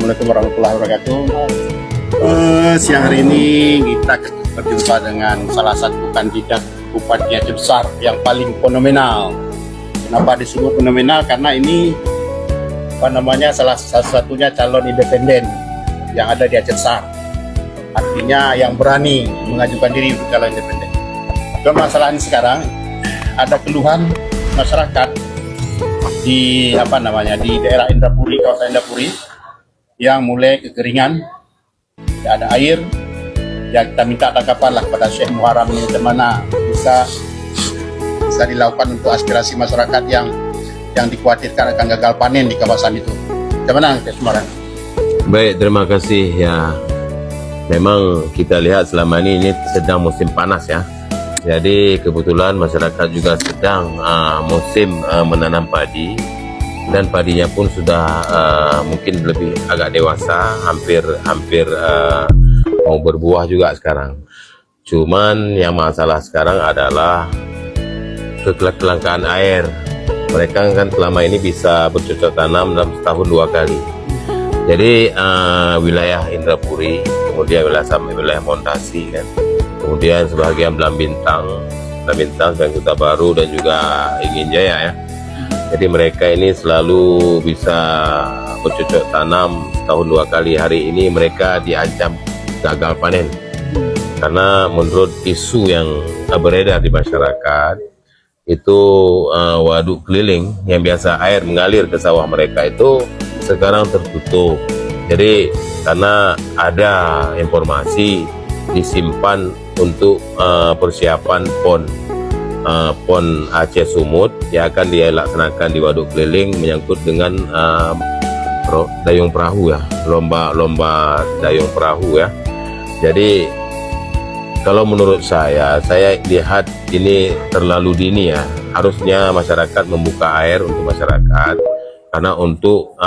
Assalamualaikum warahmatullahi wabarakatuh. Siang hari ini kita berjumpa dengan salah satu kandidat Bupati Aceh Besar yang paling fenomenal. Kenapa disebut fenomenal? Karena ini salah satunya calon independen yang ada di Aceh Besar. Artinya yang berani mengajukan diri untuk calon independen. Dan masalah ini sekarang ada keluhan masyarakat di di daerah Indrapuri, kawasan Indrapuri yang mulai kekeringan, tidak ada air. Ya kita minta tanggapan lah kepada Syekh Muharram ini bagaimana bisa dilakukan untuk aspirasi masyarakat yang dikhawatirkan akan gagal panen di kawasan itu. Bagaimana Syekh Muharram? Baik, terima kasih ya. Memang kita lihat selama ini sedang musim panas ya. Jadi kebetulan masyarakat juga sedang musim menanam padi, dan padinya pun sudah mungkin lebih agak dewasa, hampir mau berbuah juga sekarang. Cuman yang masalah sekarang adalah kelangkaan air. Mereka kan selama ini bisa bercocok tanam dalam setahun 2 kali. Jadi wilayah Indrapuri, kemudian wilayah Montasi kan, kemudian sebagian Belam Bintang, sebagian Kota Baru, dan juga Ingin Jaya ya. Jadi mereka ini selalu bisa bercocok tanam setahun 2 kali. Hari ini mereka diancam gagal panen karena menurut isu yang beredar di masyarakat itu waduk keliling yang biasa air mengalir ke sawah mereka itu sekarang tertutup. Jadi karena ada informasi disimpan untuk persiapan PON Aceh Sumut yang akan dilaksanakan di waduk keliling menyangkut dengan dayung perahu ya, lomba dayung perahu ya. Jadi kalau menurut saya lihat ini terlalu dini ya. Harusnya masyarakat membuka air untuk masyarakat karena untuk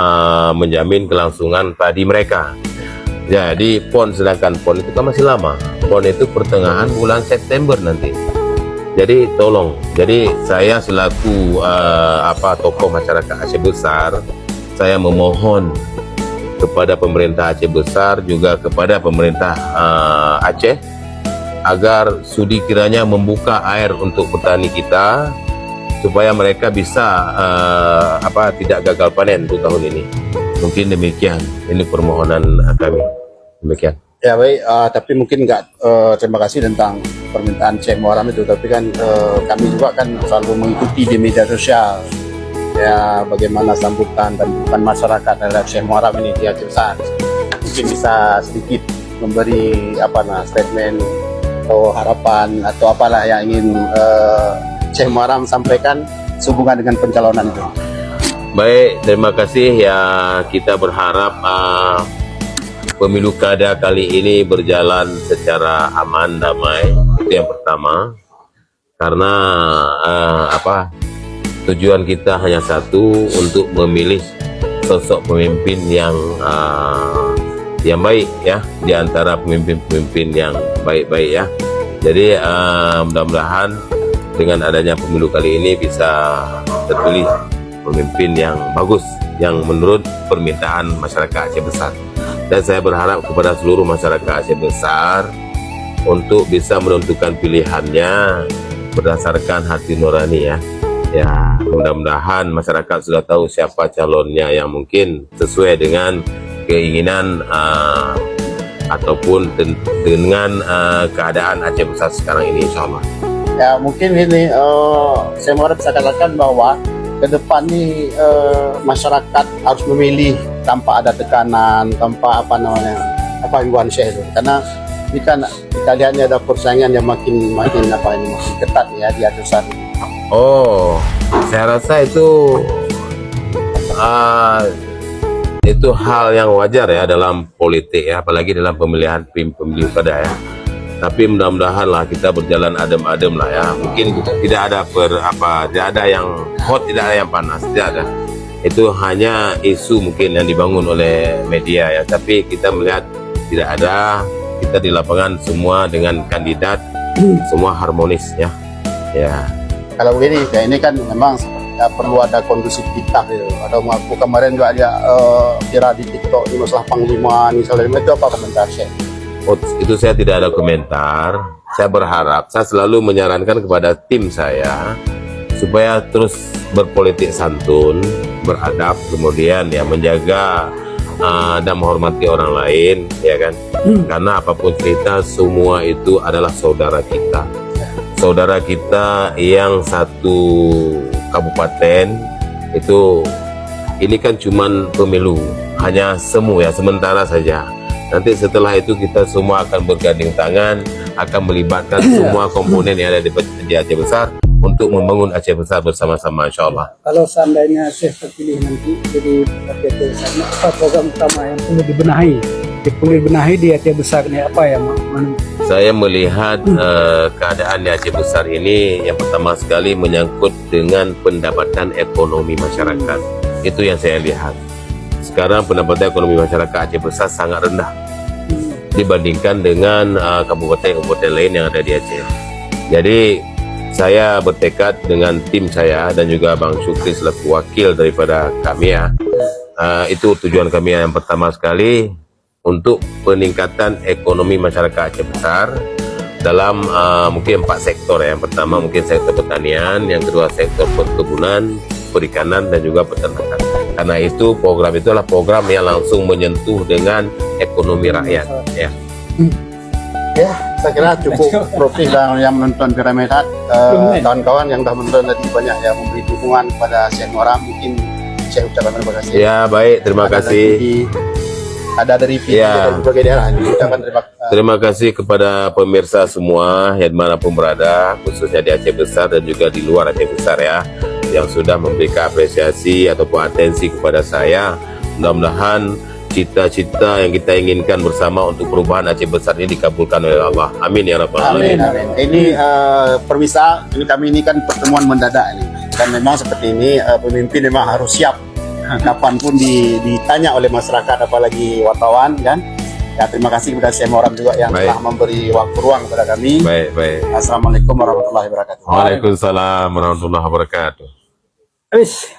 menjamin kelangsungan padi mereka. Jadi sedangkan PON itu kan masih lama. PON itu pertengahan bulan September nanti. Jadi tolong, saya selaku tokoh masyarakat Aceh Besar, saya memohon kepada pemerintah Aceh Besar juga kepada pemerintah Aceh agar sudi kiranya membuka air untuk petani kita supaya mereka bisa tidak gagal panen untuk tahun ini. Mungkin demikian, ini permohonan kami. Demikian. Ya baik, tapi mungkin terima kasih tentang permintaan Syekh Muharram itu, tapi kan kami juga kan selalu mengikuti di media sosial ya bagaimana sambutan dan dukungan masyarakat terhadap Syekh Muharram ini di Aceh Besar. Mungkin bisa sedikit memberi statement atau harapan atau apalah yang ingin Syekh Muharram sampaikan sehubungan dengan pencalonan itu. Baik, terima kasih ya. Kita berharap pemilu kada kali ini berjalan secara aman, damai. Itu yang pertama. Karena tujuan kita hanya satu, untuk memilih sosok pemimpin yang baik ya, di antara pemimpin-pemimpin yang baik-baik ya. Jadi mudah-mudahan dengan adanya pemilu kali ini bisa terpilih pemimpin yang bagus, yang menurut permintaan masyarakat Aceh Besar. Dan saya berharap kepada seluruh masyarakat Aceh Besar untuk bisa menentukan pilihannya berdasarkan hati nurani ya. Ya, mudah-mudahan masyarakat sudah tahu siapa calonnya yang mungkin sesuai dengan keinginan ataupun dengan keadaan Aceh Besar sekarang ini, insyaAllah. Ya mungkin ini saya mau bisa katakan bahwa ke depan ini masyarakat harus memilih tanpa ada tekanan, tanpa himbuan Syekh itu. Karena ini kan kita lihatnya ada persaingan yang makin ketat ya di Aceh Besar. Oh, saya rasa itu hal yang wajar ya dalam politik ya, apalagi dalam pemilihan pemilu kada ya. Tapi mudah-mudahan lah kita berjalan adem-adem lah ya. Mungkin tidak ada tidak ada yang hot, tidak ada yang panas, tidak ada. Itu hanya isu mungkin yang dibangun oleh media ya. Tapi kita melihat tidak ada. Kita di lapangan semua dengan kandidat semua harmonis ya. Ya. Kalau begini, ya ini kan memang ya perlu ada kondusivitas gitu. Ada aku kemarin juga dia viral di TikTok ini masalah Panglima nih, itu apa komentar saya? Oh, itu saya tidak ada komentar. Saya berharap, saya selalu menyarankan kepada tim saya supaya terus berpolitik santun, beradab, kemudian ya menjaga dan menghormati orang lain, ya kan? Karena apapun cerita, semua itu adalah saudara kita. Saudara kita yang satu kabupaten itu, ini kan cuman pemilu, hanya semu ya, sementara saja. Nanti setelah itu kita semua akan bergandeng tangan, akan melibatkan semua komponen yang ada di Aceh Besar untuk membangun Aceh Besar bersama-sama, insya Allah. Kalau seandainya saya terpilih nanti jadi Aceh Besar, apa program utama yang perlu dibenahi di Aceh Besar ini, apa yang Saya melihat keadaan di Aceh Besar ini yang pertama sekali menyangkut dengan pendapatan ekonomi masyarakat. Itu yang saya lihat. Sekarang pendapatan ekonomi masyarakat Aceh Besar sangat rendah dibandingkan dengan kabupaten-kabupaten lain yang ada di Aceh. Jadi saya bertekad dengan tim saya dan juga Bang Syukri selaku wakil daripada kami ya. Itu tujuan kami yang pertama sekali untuk peningkatan ekonomi masyarakat Aceh Besar dalam mungkin 4 sektor ya. Yang pertama mungkin sektor pertanian, yang kedua sektor perkebunan, perikanan dan juga peternakan. Karena itu program itu adalah program yang langsung menyentuh dengan ekonomi rakyat ya. Ya, saya kira cukup. Prof dan yang menonton Piramidhat, kawan-kawan yang sudah menonton tadi banyak yang memberi dukungan kepada Syekh Muaram, mungkin saya ucapkan terima kasih. Ya baik, terima kasih. Ada dari video Ya. dan berbagai daerah. Ucapkan Terima kasih kepada pemirsa semua yang dimanapun berada, khususnya di Aceh Besar dan juga di luar Aceh Besar ya, yang sudah memberikan apresiasi ataupun atensi kepada saya. Mudah-mudahan cita-cita yang kita inginkan bersama untuk perubahan Aceh Besar ini dikabulkan oleh Allah. Amin ya rabbal Amin, alamin. amin. Ini permisa, kami ini kan pertemuan mendadak ini. Dan memang seperti ini pemimpin memang harus siap kapanpun ditanya oleh masyarakat, apalagi wartawan kan. Ya, terima kasih kepada Syekh Muaram juga yang Baik. telah memberi waktu ruang kepada kami. Baik, baik. Assalamualaikum warahmatullahi wabarakatuh. Waalaikumsalam warahmatullahi wabarakatuh. Wis.